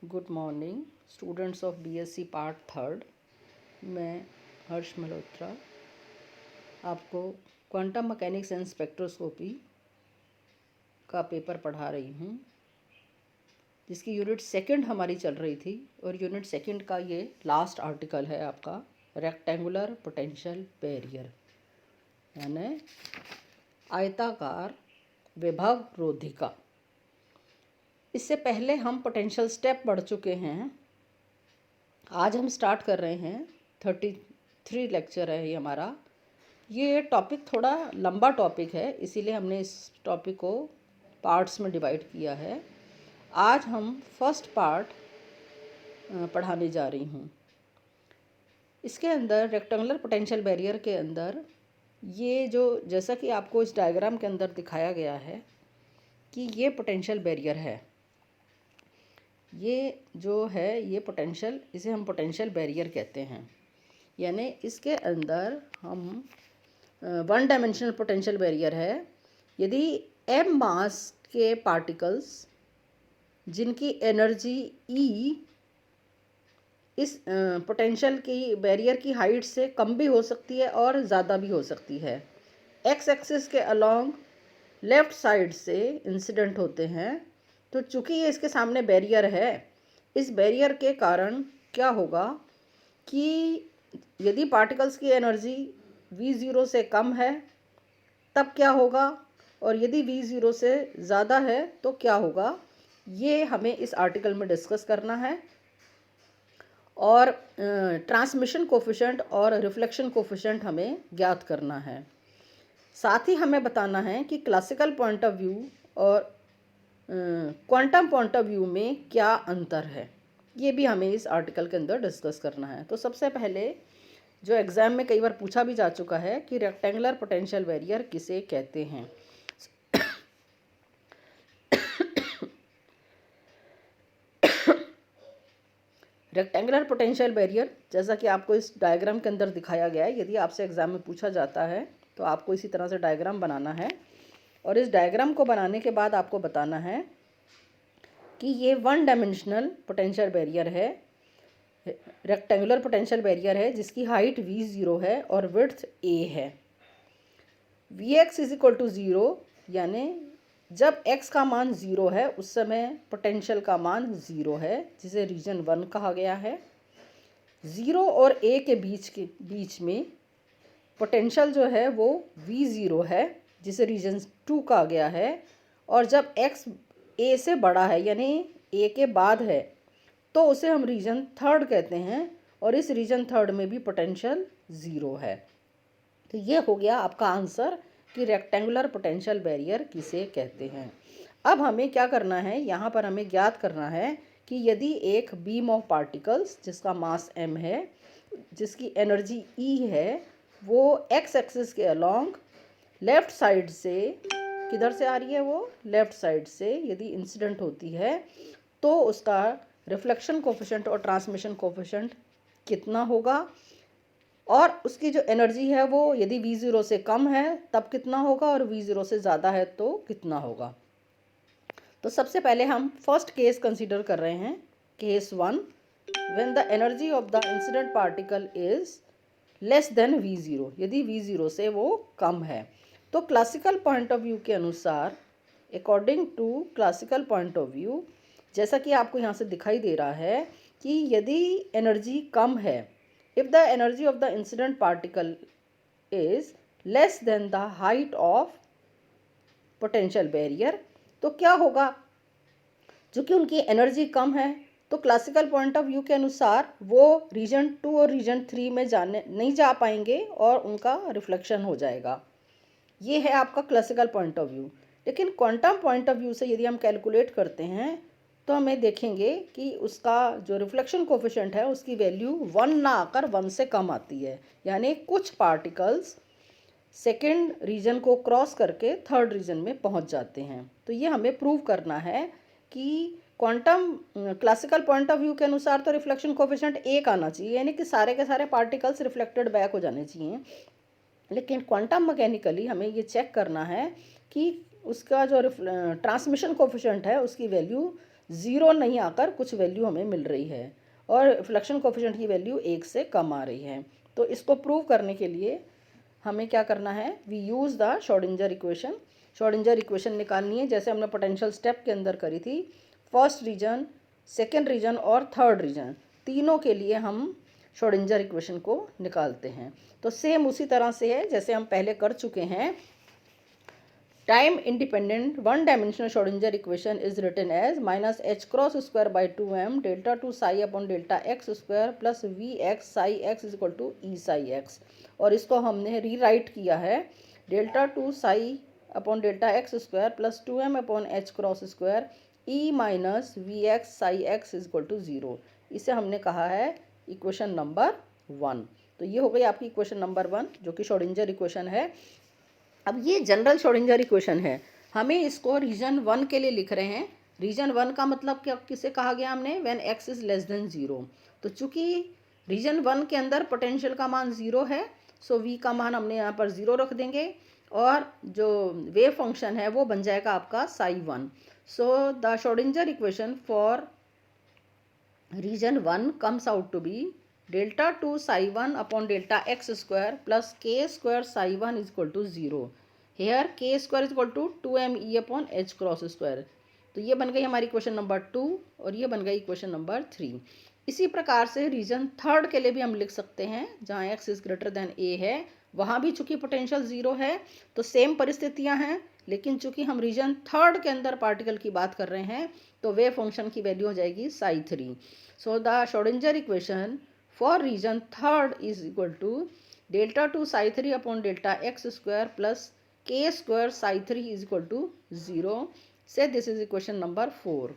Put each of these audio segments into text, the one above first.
Good morning students of BSc part third. मैं हर्ष मल्होत्रा आपको quantum mechanics and spectroscopy का paper पढ़ा रही हूँ, जिसकी यूनिट सेकंड हमारी चल रही थी और यूनिट सेकंड का ये लास्ट आर्टिकल है आपका रेक्टेंगुलर पोटेंशियल बैरियर, यानी आयताकार विभव रोधिका। इससे पहले हम पोटेंशियल स्टेप पढ़ चुके हैं। आज हम स्टार्ट कर रहे हैं 33 लेक्चर है ये हमारा। ये टॉपिक थोड़ा लंबा टॉपिक है, इसीलिए हमने इस टॉपिक को पार्ट्स में डिवाइड किया है। आज हम फर्स्ट पार्ट पढ़ाने जा रही हूँ। इसके अंदर रेक्टेंगुलर पोटेंशियल बैरियर के अंदर ये जो जैसा कि आपको इस डायग्राम के अंदर दिखाया गया है कि ये पोटेंशियल बैरियर है। ये जो है ये पोटेंशियल, इसे हम पोटेंशियल बैरियर कहते हैं। यानी इसके अंदर हम वन डायमेंशनल पोटेंशियल बैरियर है। यदि m मास के पार्टिकल्स जिनकी एनर्जी E इस पोटेंशियल की बैरियर की हाइट से कम भी हो सकती है और ज़्यादा भी हो सकती है, x एक्सिस के अलोंग लेफ़्ट साइड से इंसिडेंट होते हैं, तो चूँकि ये इसके सामने बैरियर है, इस बैरियर के कारण क्या होगा कि यदि पार्टिकल्स की एनर्जी V0 से कम है तब क्या होगा, और यदि V0 से ज़्यादा है तो क्या होगा, ये हमें इस आर्टिकल में डिस्कस करना है। और ट्रांसमिशन कोफिशिएंट और रिफ्लेक्शन कोफिशिएंट हमें ज्ञात करना है। साथ ही हमें बताना है कि क्लासिकल पॉइंट ऑफ व्यू और क्वांटम पॉइंट ऑफ व्यू में क्या अंतर है, ये भी हमें इस आर्टिकल के अंदर डिस्कस करना है। तो सबसे पहले जो एग्ज़ाम में कई बार पूछा भी जा चुका है कि रेक्टेंगुलर पोटेंशियल बैरियर किसे कहते हैं। रेक्टेंगुलर पोटेंशियल बैरियर जैसा कि आपको इस डायग्राम के अंदर दिखाया गया है, यदि आपसे एग्ज़ाम में पूछा जाता है तो आपको इसी तरह से डायग्राम बनाना है और इस डायग्राम को बनाने के बाद आपको बताना है कि ये वन डायमेंशनल पोटेंशियल बैरियर है, रेक्टेंगुलर पोटेंशियल बैरियर है, जिसकी हाइट V0 है और विड्थ A है। Vx इज इक्वल टू 0, यानी जब x का मान 0 है उस समय पोटेंशियल का मान 0 है, जिसे रीजन 1 कहा गया है। 0 और A के बीच में पोटेंशियल जो है वो V0 है, जिसे रीजन 2 कहा गया है। और जब x A से बड़ा है यानी A के बाद है तो उसे हम रीजन 3 कहते हैं, और इस रीजन 3 में भी पोटेंशियल 0 है। तो ये हो गया आपका आंसर कि रेक्टेंगुलर पोटेंशियल बैरियर किसे कहते हैं। अब हमें क्या करना है, यहाँ पर हमें ज्ञात करना है कि यदि एक बीम ऑफ पार्टिकल्स जिसका मास m है, जिसकी एनर्जी E है, वो x एक्सिस के अलोंग लेफ़्ट साइड से, किधर से आ रही है, वो लेफ़्ट साइड से यदि इंसिडेंट होती है तो उसका रिफ्लेक्शन कोफिशिएंट और ट्रांसमिशन कोफिशिएंट कितना होगा, और उसकी जो एनर्जी है वो यदि V0 से कम है तब कितना होगा और V0 से ज़्यादा है तो कितना होगा। तो सबसे पहले हम फर्स्ट केस कंसीडर कर रहे हैं, case 1, when the energy of the incident particle is less than V0, यदि V0 से वो कम है। तो क्लासिकल पॉइंट ऑफ व्यू के अनुसार, according to classical point of view, जैसा कि आपको यहाँ से दिखाई दे रहा है कि यदि एनर्जी कम है, if the energy of the incident particle is less than the height of potential barrier, तो क्या होगा, चूँकि उनकी एनर्जी कम है तो क्लासिकल पॉइंट ऑफ व्यू के अनुसार वो रीजन 2 और रीजन 3 में नहीं जा पाएंगे और उनका रिफ्लेक्शन हो जाएगा। ये है आपका क्लासिकल पॉइंट ऑफ व्यू। लेकिन क्वांटम पॉइंट ऑफ व्यू से यदि हम कैलकुलेट करते हैं तो हमें देखेंगे कि उसका जो रिफ्लेक्शन कोफिशिएंट है उसकी वैल्यू 1 ना आकर 1 से कम आती है, यानी कुछ पार्टिकल्स सेकेंड रीजन को क्रॉस करके थर्ड रीजन में पहुंच जाते हैं। तो ये हमें प्रूव करना है कि quantum classical point of view के अनुसार तो रिफ्लेक्शन कोफिशिएंट 1 आना चाहिए, यानी कि सारे के सारे पार्टिकल्स रिफ्लेक्टेड बैक हो जाने चाहिए। लेकिन क्वांटम मैकेनिकली हमें ये चेक करना है कि उसका जो ट्रांसमिशन कोफिशिएंट है उसकी वैल्यू ज़ीरो नहीं आकर कुछ वैल्यू हमें मिल रही है और रिफ्लेक्शन कोफिशिएंट की वैल्यू 1 से कम आ रही है। तो इसको प्रूव करने के लिए हमें क्या करना है, we use the Schrodinger equation. Schrodinger equation निकालनी है जैसे हमने पोटेंशियल स्टेप के अंदर करी थी। फर्स्ट रीजन, सेकेंड रीजन और थर्ड रीजन तीनों के लिए हम श्रोडिंगर इक्वेशन को निकालते हैं। तो सेम उसी तरह से है जैसे हम पहले कर चुके हैं। Time independent one dimensional Schrodinger equation is written as minus H cross square by 2m delta two psi upon delta x square plus V x psi x is equal to E psi x. और इसको हमने rewrite किया है delta two psi upon delta x square plus 2m upon H cross square E minus V x psi x is equal to 0। इसे हमने कहा है equation number 1। तो ये हो गई आपकी इक्वेशन नंबर 1 जो कि श्रोडिंगर इक्वेशन है। अब ये जनरल श्रोडिंगर इक्वेशन है, हमें इसको रीजन 1 के लिए लिख रहे हैं। रीजन 1 का मतलब क्या किसे कहा गया हमने, when x is less than 0। तो चूंकि रीजन 1 के अंदर पोटेंशियल का मान 0 है, सो v का मान हमने यहाँ पर 0 रख देंगे और जो वेव फंक्शन है वो बन जाएगा आपका psi 1। So the Schrodinger equation for region 1 comes out to be delta two psi 1 upon delta x square plus k square psi 1 is equal to 0। Here k square is equal to 2me upon H cross square. तो ये बन गई हमारी equation number 2 और ये बन गई equation number 3। इसी प्रकार से रीजन थर्ड के लिए भी हम लिख सकते हैं जहाँ x is greater than a है, वहाँ भी चूंकि पोटेंशियल 0 है तो सेम परिस्थितियाँ हैं, लेकिन चूंकि हम रीजन थर्ड के अंदर पार्टिकल की बात कर रहे हैं तो वेव फंक्शन की वैल्यू हो जाएगी साई 3। सो the Schrodinger equation for region third is equal to delta 2 psi 3 upon delta x square plus k square psi 3 is equal to 0. Say this is equation number 4.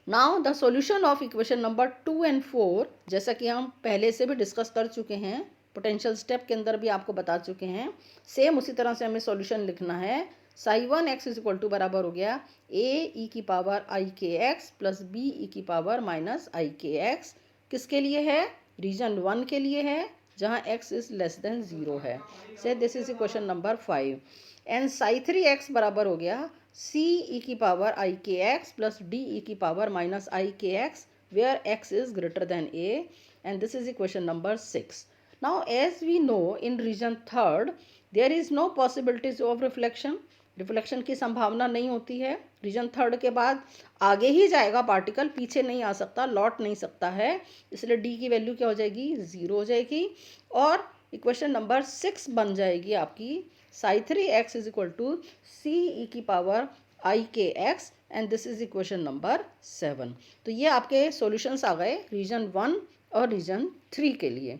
Now the solution of equation number 2 and 4 जैसा कि हम पहले से भी discuss कर चुके हैं, potential step के अंदर भी आपको बता चुके हैं, सेम उसी तरह से हमें सॉल्यूशन लिखना है। Psi 1 x is equal to बराबर हो गया a e की पावर आई के एक्स प्लस बी ई की पावर माइनस आई के एक्स। किसके लिए है, रीजन 1 के लिए है जहाँ x इज लेस देन 0 है। से this is equation number 5 and Sai 3 x बराबर हो गया c e की पावर आई के एक्स प्लस डी ई की पावर माइनस आई के x where x is greater than a and this is equation number 6। Now as we know in region third there is no possibilities of reflection. Reflection की संभावना नहीं होती है। Reason third के बाद आगे ही जाएगा पार्टिकल, पीछे नहीं आ सकता, लौट नहीं सकता है, इसलिए डी की वैल्यू क्या हो जाएगी, 0 हो जाएगी। और इक्वेशन नंबर 6 बन जाएगी आपकी psi 3 x is equal to c e की पावर आई के x and this is equation number 7। तो ये आपके सॉल्यूशंस आ गए रीजन 1 और रीजन 3 के लिए।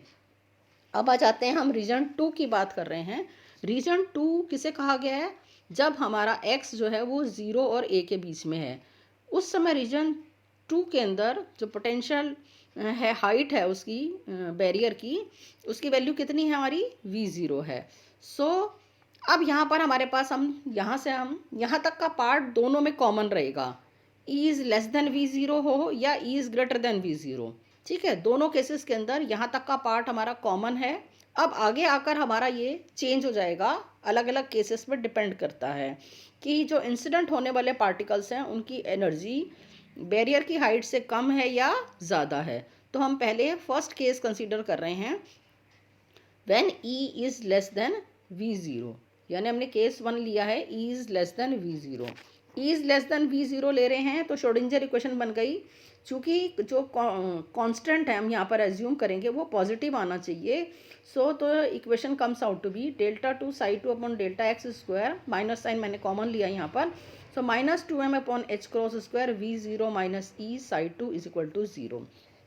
अब आ जाते हैं, हम रीजन 2 की बात कर रहे हैं। रीजन 2 किसे कहा गया है, जब हमारा x जो है वो 0 और a के बीच में है। उस समय रीजन 2 के अंदर जो पोटेंशियल है, हाइट है उसकी बैरियर की, उसकी वैल्यू कितनी है हमारी, v0 है। सो अब यहाँ पर हमारे पास हम यहाँ तक का पार्ट दोनों में कॉमन रहेगा, e is less than v0 हो या e is greater than v0। ठीक है, दोनों केसेस के अंदर यहाँ तक का पार्ट हमारा कॉमन है। अब आगे आकर हमारा ये चेंज हो जाएगा, अलग अलग केसेस पे डिपेंड करता है कि जो इंसिडेंट होने वाले पार्टिकल्स हैं उनकी एनर्जी बैरियर की हाइट से कम है या ज़्यादा है। तो हम पहले फर्स्ट केस कंसीडर कर रहे हैं when E is less than v0, यानी हमने केस 1 लिया है E is less than v0। E is less than v0 ले रहे हैं तो श्रोडिंगर इक्वेशन बन गई। चूँकि जो कांस्टेंट है हम यहाँ पर एज्यूम करेंगे वो पॉजिटिव आना चाहिए। सो तो equation comes out to be delta two psi 2 upon delta x square, minus sign मैंने कॉमन लिया यहाँ पर, so minus 2m upon H cross square v0 minus E psi 2 is equal to 0।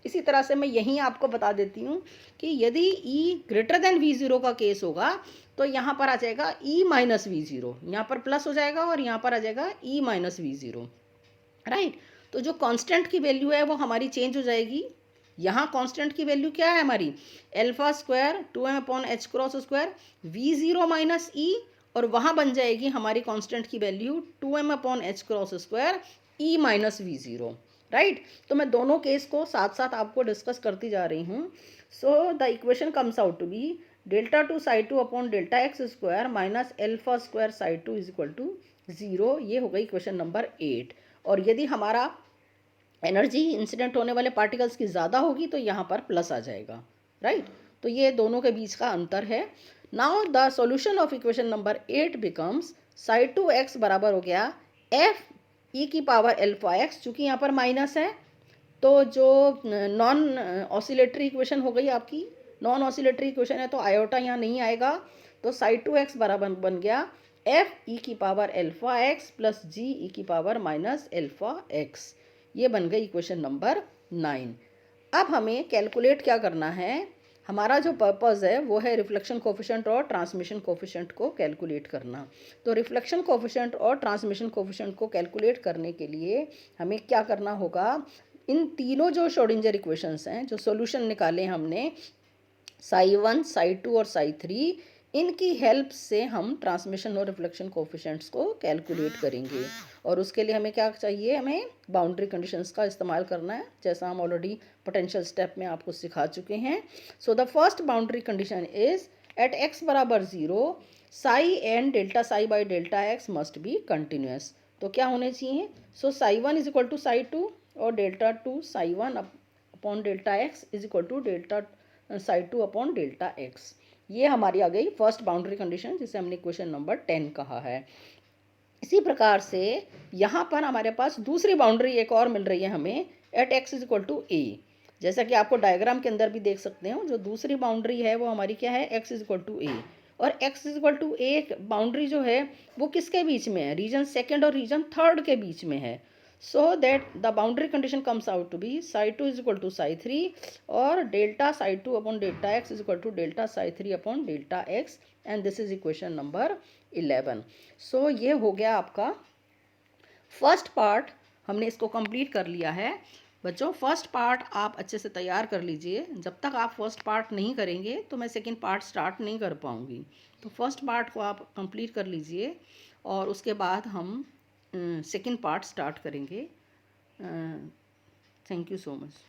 इसी तरह से मैं यहीं आपको बता देती हूँ कि यदि E ग्रेटर देन v0 का केस होगा तो यहाँ पर आ जाएगा E माइनस v0, यहाँ पर प्लस हो जाएगा और यहाँ पर आ जाएगा E माइनस v0, राइट। तो जो कांस्टेंट की वैल्यू है वो हमारी चेंज हो जाएगी। यहाँ कांस्टेंट की वैल्यू क्या है हमारी, alpha square 2m upon H cross square v0 minus e, और वहाँ बन जाएगी हमारी कांस्टेंट की value 2m upon H cross square ई माइनस v0, राइट। तो मैं दोनों केस को साथ साथ आपको डिस्कस करती जा रही हूँ। So the equation comes out to be delta two psi 2 upon delta x square minus alpha square psi 2 is equal to 0। ये हो गई इक्वेशन नंबर 8। और यदि हमारा एनर्जी इंसिडेंट होने वाले पार्टिकल्स की ज़्यादा होगी तो यहाँ पर प्लस आ जाएगा, राइट। तो ये दोनों के बीच का अंतर है। Now the solution of equation number 8 becomes Sai to x बराबर हो गया एफ ई की पावर एल्फा एक्स, चूँकि यहाँ पर माइनस है तो जो नॉन ऑसिलेटरी इक्वेशन हो गई आपकी, नॉन ऑसिलेटरी इक्वेशन है तो आयोटा यहाँ नहीं आएगा, तो साई टू एक्स बराबर बन गया एफ ई की पावर एल्फा एक्स प्लस जी ई की पावर माइनस एल्फा एक्स। ये बन गई इक्वेशन नंबर 9। अब हमें कैलकुलेट क्या करना है, हमारा जो पर्पस है वो है रिफ्लेक्शन कोफिशिएंट और ट्रांसमिशन कोफिशिएंट को कैलकुलेट करना। तो रिफ्लेक्शन कोफिशिएंट और ट्रांसमिशन कोफिशिएंट को कैलकुलेट करने के लिए हमें क्या करना होगा, इन तीनों जो श्रोडिंगर इक्वेशंस हैं, जो सॉल्यूशन निकाले हमने साई 1, साई 2 और साई 3, इनकी हेल्प से हम ट्रांसमिशन और रिफ्लेक्शन कोफिशिएंट्स को कैलकुलेट करेंगे। और उसके लिए हमें क्या चाहिए, हमें बाउंड्री कंडीशंस का इस्तेमाल करना है, जैसा हम ऑलरेडी पोटेंशियल स्टेप में आपको सिखा चुके हैं। So the first boundary condition is at x बराबर 0 psi and delta psi by delta x must be continuous. तो क्या होने चाहिए, so psi 1 is equal to psi 2 और delta 2 psi 1 upon delta x is equal to delta psi 2 upon delta x. ये हमारी आ गई first boundary condition, जिसे हमने क्वेश्चन नंबर 10 कहा है। इसी प्रकार से यहाँ पर हमारे पास दूसरी बाउंड्री एक और मिल रही है हमें at x is equal to a. जैसा कि आपको डायग्राम के अंदर भी देख सकते हो, जो दूसरी बाउंड्री है वो हमारी क्या है, x is equal to A. और x is equal to A boundary जो है वो किसके बीच में है, रीजन सेकेंड और रीजन थर्ड के बीच में है। so that the boundary condition comes out to be psi 2 is equal to psi 3 और delta psi 2 upon delta x is equal to delta psi 3 upon delta x, and this is equation number 11। so ये हो गया आपका first part, हमने इसको complete कर लिया है। बच्चों फर्स्ट पार्ट आप अच्छे से तैयार कर लीजिए, जब तक आप फर्स्ट पार्ट नहीं करेंगे तो मैं सेकंड पार्ट स्टार्ट नहीं कर पाऊँगी। तो फर्स्ट पार्ट को आप कंप्लीट कर लीजिए और उसके बाद हम सेकंड पार्ट स्टार्ट करेंगे। Thank you so much.